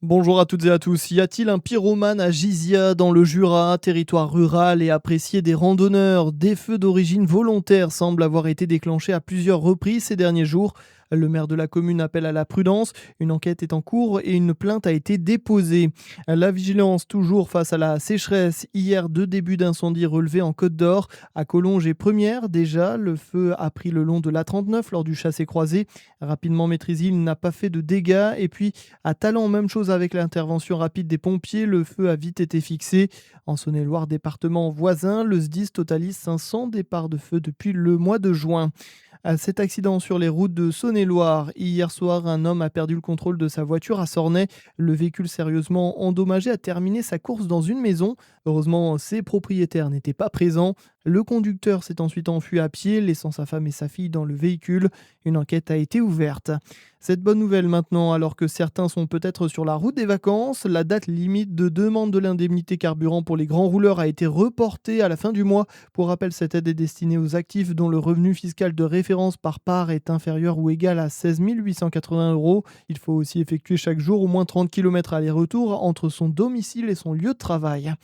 Bonjour à toutes et à tous. Y a-t-il un pyromane à Gizia dans le Jura, territoire rural et apprécié des randonneurs? Des feux d'origine volontaire semblent avoir été déclenchés à plusieurs reprises ces derniers jours. Le maire de la commune appelle à la prudence. Une enquête est en cours et une plainte a été déposée. La vigilance toujours face à la sécheresse. Hier, deux débuts d'incendie relevés en Côte d'Or. À Collonges et Première, déjà, le feu a pris le long de l'A39 lors du chassé-croisé. Rapidement maîtrisé, il n'a pas fait de dégâts. Et puis, à Talent, même chose avec l'intervention rapide des pompiers, le feu a vite été fixé. En Saône-et-Loire, département voisin, le SDIS totalise 500 départs de feu depuis le mois de juin. À cet accident sur les routes de Saône-et-Loire, hier soir, un homme a perdu le contrôle de sa voiture à Sornay. Le véhicule sérieusement endommagé a terminé sa course dans une maison. Heureusement, ses propriétaires n'étaient pas présents. Le conducteur s'est ensuite enfui à pied, laissant sa femme et sa fille dans le véhicule. Une enquête a été ouverte. Cette bonne nouvelle maintenant, alors que certains sont peut-être sur la route des vacances, la date limite de demande de l'indemnité carburant pour les grands rouleurs a été reportée à la fin du mois. Pour rappel, cette aide est destinée aux actifs dont le revenu fiscal de référence par part est inférieur ou égal à 16 880 euros. Il faut aussi effectuer chaque jour au moins 30 km aller-retour entre son domicile et son lieu de travail.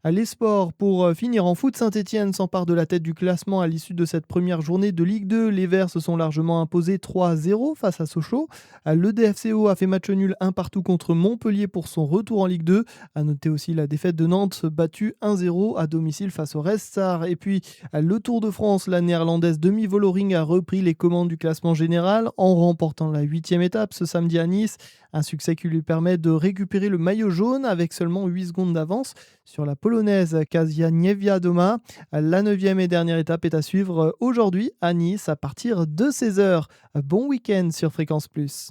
Les sports, pour finir en foot, Saint-Etienne s'empare de la tête du classement à l'issue de cette première journée de Ligue 2. Les Verts se sont largement imposés 3-0 face à Sochaux. Le DFCO a fait match nul un partout contre Montpellier pour son retour en Ligue 2. À noter aussi la défaite de Nantes battue 1-0 à domicile face au Red Star. Et puis le Tour de France, la néerlandaise Demi Vollering a repris les commandes du classement général en remportant la 8e étape ce samedi à Nice. Un succès qui lui permet de récupérer le maillot jaune avec seulement 8 secondes d'avance sur la polonaise Kasia Niewiadoma. La 9e et dernière étape est à suivre aujourd'hui à Nice à partir de 16h. Bon week-end sur Fréquence Plus.